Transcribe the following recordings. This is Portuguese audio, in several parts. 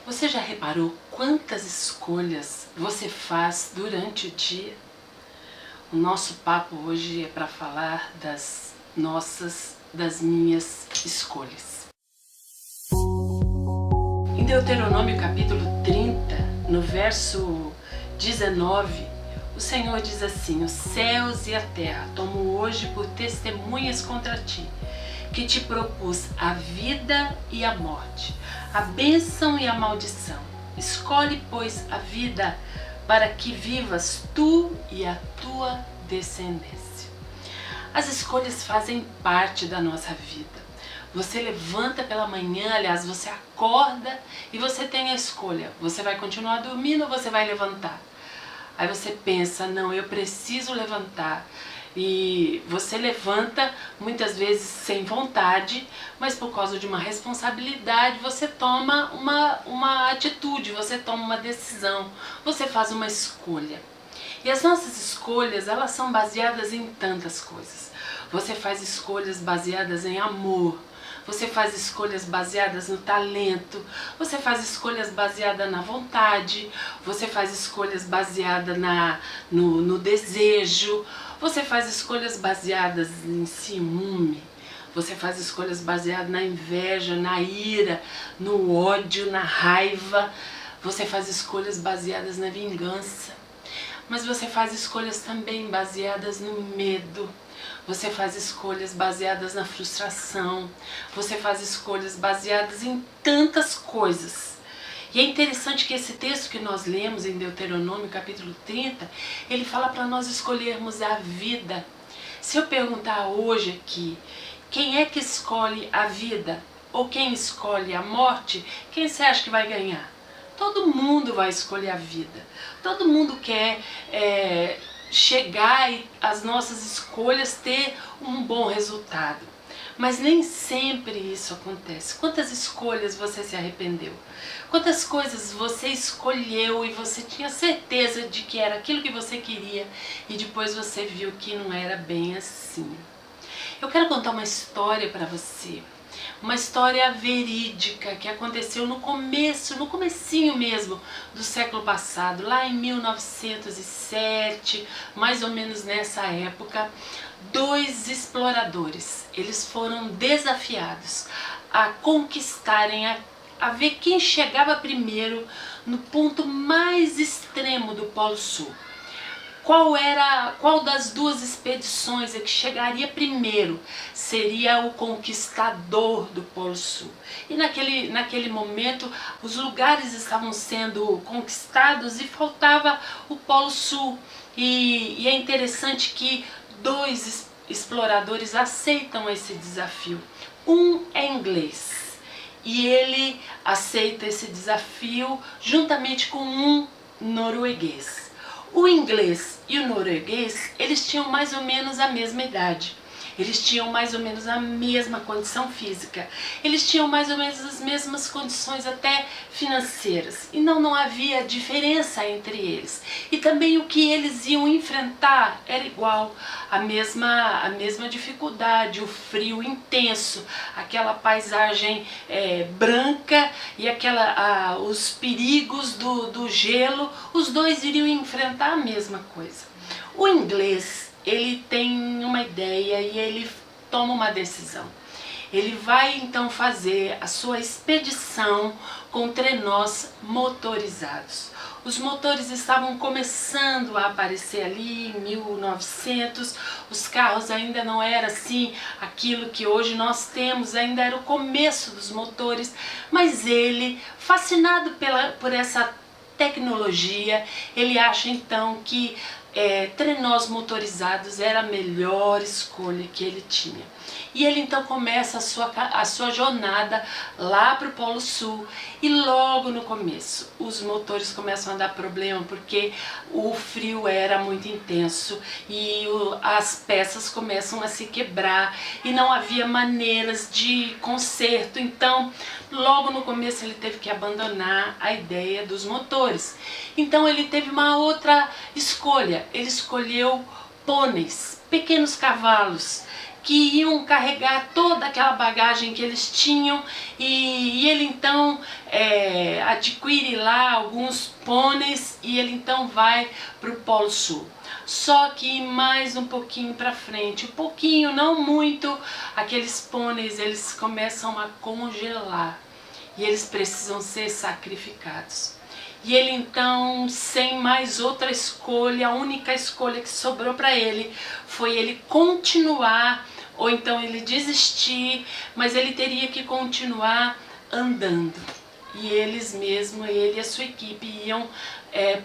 Você já reparou quantas escolhas você faz durante o dia? O nosso papo hoje é para falar das minhas escolhas. Em Deuteronômio capítulo 30, no verso 19, o Senhor diz assim: os céus e a terra tomo hoje por testemunhas contra ti, que te propus a vida e a morte, a bênção e a maldição. Escolhe, pois, a vida, para que vivas tu e a tua descendência. As escolhas fazem parte da nossa vida. Você levanta pela manhã, aliás, você acorda e você tem a escolha. Você vai continuar dormindo ou você vai levantar? Aí você pensa, não, eu preciso levantar. E você levanta muitas vezes sem vontade, mas por causa de uma responsabilidade você toma uma atitude, você toma uma decisão, você faz uma escolha. E as nossas escolhas, elas são baseadas em tantas coisas. Você faz escolhas baseadas em amor, você faz escolhas baseadas no talento, você faz escolhas baseadas na vontade, você faz escolhas baseadas no desejo, você faz escolhas baseadas em ciúme, você faz escolhas baseadas na inveja, na ira, no ódio, na raiva, você faz escolhas baseadas na vingança, mas você faz escolhas também baseadas no medo. Você faz escolhas baseadas na frustração, você faz escolhas baseadas em tantas coisas. E é interessante que esse texto que nós lemos em Deuteronômio capítulo 30, ele fala para nós escolhermos a vida. Se eu perguntar hoje aqui, quem é que escolhe a vida ou quem escolhe a morte, quem você acha que vai ganhar? Todo mundo vai escolher a vida, todo mundo quer chegar e as nossas escolhas ter um bom resultado. Mas nem sempre isso acontece. Quantas escolhas você se arrependeu? Quantas coisas você escolheu e você tinha certeza de que era aquilo que você queria e depois você viu que não era bem assim? Eu quero contar uma história para você. Uma história verídica que aconteceu no comecinho mesmo do século passado, lá em 1907, mais ou menos nessa época, dois exploradores, eles foram desafiados a conquistarem, a ver quem chegava primeiro no ponto mais extremo do Polo Sul. Qual das duas expedições é que chegaria primeiro? Seria o conquistador do Polo Sul. E naquele momento os lugares estavam sendo conquistados e faltava o Polo Sul. E é interessante que dois exploradores aceitam esse desafio. Um é inglês e ele aceita esse desafio juntamente com um norueguês. O inglês e o norueguês, eles tinham mais ou menos a mesma idade. Eles tinham mais ou menos a mesma condição física. Eles tinham mais ou menos as mesmas condições até financeiras. E não havia diferença entre eles. E também o que eles iam enfrentar era igual. A mesma dificuldade, o frio intenso, aquela paisagem branca e os perigos do gelo, os dois iriam enfrentar a mesma coisa. O inglês, ele tem uma ideia e ele toma uma decisão. Ele vai então fazer a sua expedição com trenós motorizados. Os motores estavam começando a aparecer ali em 1900, os carros ainda não era assim aquilo que hoje nós temos, ainda era o começo dos motores, mas ele, fascinado por essa tecnologia, ele acha então que trenós motorizados era a melhor escolha que ele tinha. E ele então começa a sua jornada lá para o Polo Sul e logo no começo os motores começam a dar problema porque o frio era muito intenso e as peças começam a se quebrar e não havia maneiras de conserto. Então logo no começo ele teve que abandonar a ideia dos motores. Então ele teve uma outra escolha, ele escolheu pôneis, pequenos cavalos que iam carregar toda aquela bagagem que eles tinham, e ele então adquire lá alguns pôneis e ele então vai para o Polo Sul. Só que mais um pouquinho para frente, um pouquinho, não muito, aqueles pôneis eles começam a congelar e eles precisam ser sacrificados. E ele então, sem mais outra escolha, a única escolha que sobrou para ele foi ele continuar, ou então ele desistir, mas ele teria que continuar andando. E eles mesmo, ele e a sua equipe iam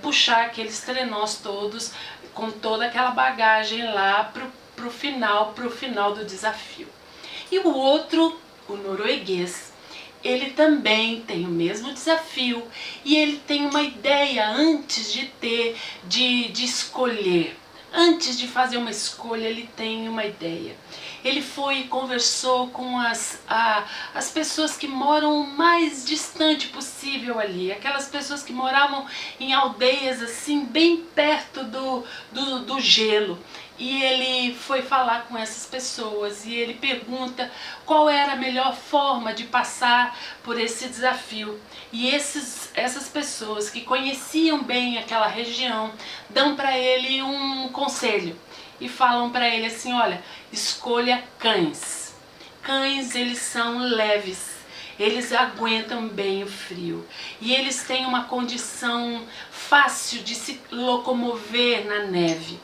puxar aqueles trenós todos com toda aquela bagagem lá pro final do desafio. E o outro, o norueguês, ele também tem o mesmo desafio e ele tem uma ideia antes de escolher. Antes de fazer uma escolha, ele tem uma ideia. Ele foi e conversou com as pessoas que moram o mais distante possível ali. Aquelas pessoas que moravam em aldeias assim, bem perto do gelo. E ele foi falar com essas pessoas e ele pergunta qual era a melhor forma de passar por esse desafio. E essas pessoas que conheciam bem aquela região dão para ele um conselho e falam para ele assim: olha, escolha cães. Cães, eles são leves, eles aguentam bem o frio e eles têm uma condição fácil de se locomover na neve.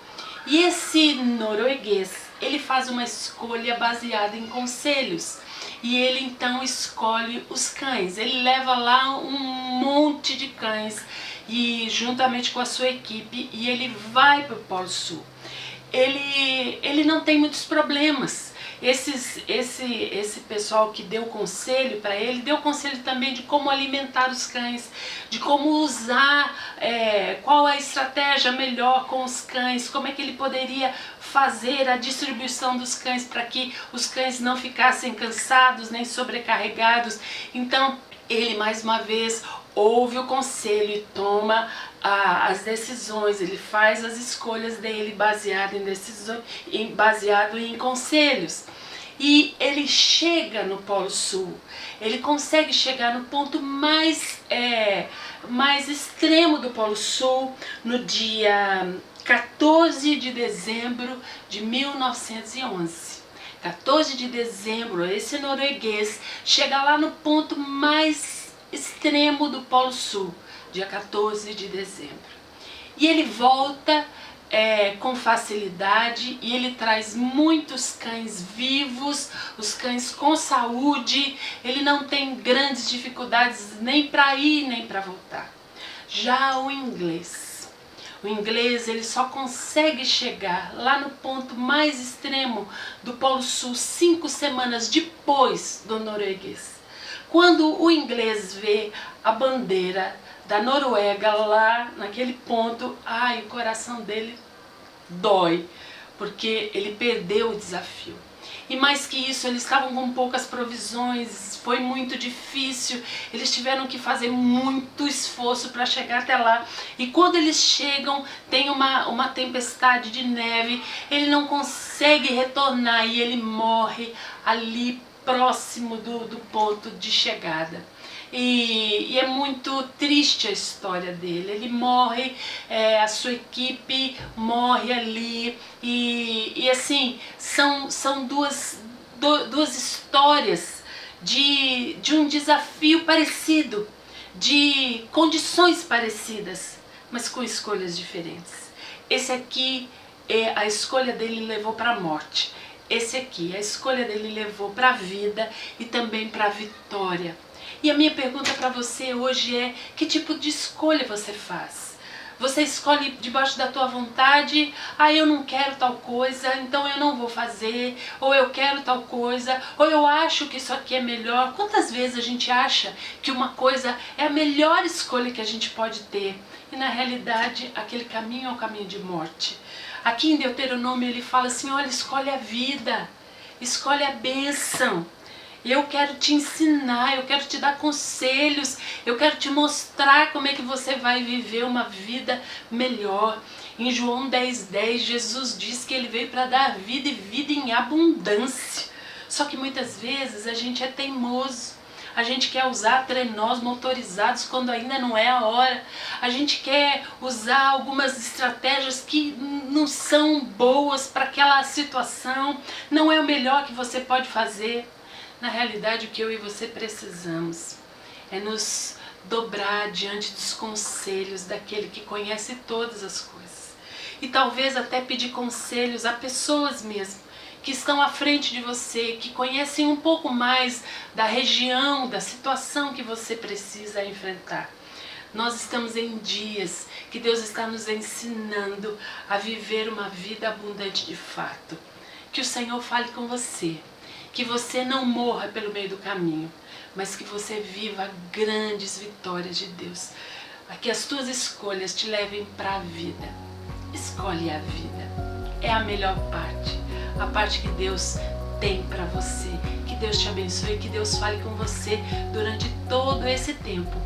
E esse norueguês, ele faz uma escolha baseada em conselhos. E ele então escolhe os cães. Ele leva lá um monte de cães e juntamente com a sua equipe, e ele vai para o Polo Sul. Ele não tem muitos problemas. Esse pessoal que deu conselho para ele, deu conselho também de como alimentar os cães, de como usar, qual a estratégia melhor com os cães, como é que ele poderia fazer a distribuição dos cães para que os cães não ficassem cansados nem sobrecarregados. Então ele mais uma vez ouve o conselho e toma as decisões, ele faz as escolhas dele baseado em conselhos. E ele chega no Polo Sul, ele consegue chegar no ponto mais extremo do Polo Sul no dia 14 de dezembro de 1911. 14 de dezembro, esse norueguês chega lá no ponto mais extremo do Polo Sul, dia 14 de dezembro. E ele volta com facilidade e ele traz muitos cães vivos, os cães com saúde, ele não tem grandes dificuldades nem para ir nem para voltar. Já o inglês ele só consegue chegar lá no ponto mais extremo do Polo Sul 5 semanas depois do norueguês. Quando o inglês vê a bandeira da Noruega lá naquele ponto, o coração dele dói, porque ele perdeu o desafio. E mais que isso, eles estavam com poucas provisões, foi muito difícil, eles tiveram que fazer muito esforço para chegar até lá. E quando eles chegam, tem uma tempestade de neve, ele não consegue retornar e ele morre ali próximo do ponto de chegada. E é muito triste a história dele. Ele morre, a sua equipe morre ali, e assim, são duas histórias de um desafio parecido, de condições parecidas, mas com escolhas diferentes. Esse aqui, a escolha dele levou para a morte. Esse aqui, a escolha dele levou para a vida e também para a vitória. E a minha pergunta para você hoje é: que tipo de escolha você faz? Você escolhe debaixo da tua vontade? Eu não quero tal coisa, então eu não vou fazer. Ou eu quero tal coisa, ou eu acho que isso aqui é melhor. Quantas vezes a gente acha que uma coisa é a melhor escolha que a gente pode ter? E na realidade, aquele caminho é um caminho de morte. Aqui em Deuteronômio ele fala assim: olha, escolhe a vida, escolhe a bênção. Eu quero te ensinar, eu quero te dar conselhos, eu quero te mostrar como é que você vai viver uma vida melhor. Em João 10:10, Jesus diz que ele veio para dar vida e vida em abundância. Só que muitas vezes a gente é teimoso, A gente quer usar trenós motorizados quando ainda não é a hora. A gente quer usar algumas estratégias que não são boas para aquela situação. Não é o melhor que você pode fazer. Na realidade, o que eu e você precisamos é nos dobrar diante dos conselhos daquele que conhece todas as coisas. E talvez até pedir conselhos a pessoas mesmo que estão à frente de você, que conhecem um pouco mais da região, da situação que você precisa enfrentar. Nós estamos em dias que Deus está nos ensinando a viver uma vida abundante de fato. Que o Senhor fale com você, que você não morra pelo meio do caminho, mas que você viva grandes vitórias de Deus. Que as tuas escolhas te levem para a vida. Escolhe a vida. É a melhor parte. A parte que Deus tem para você. Que Deus te abençoe, que Deus fale com você durante todo esse tempo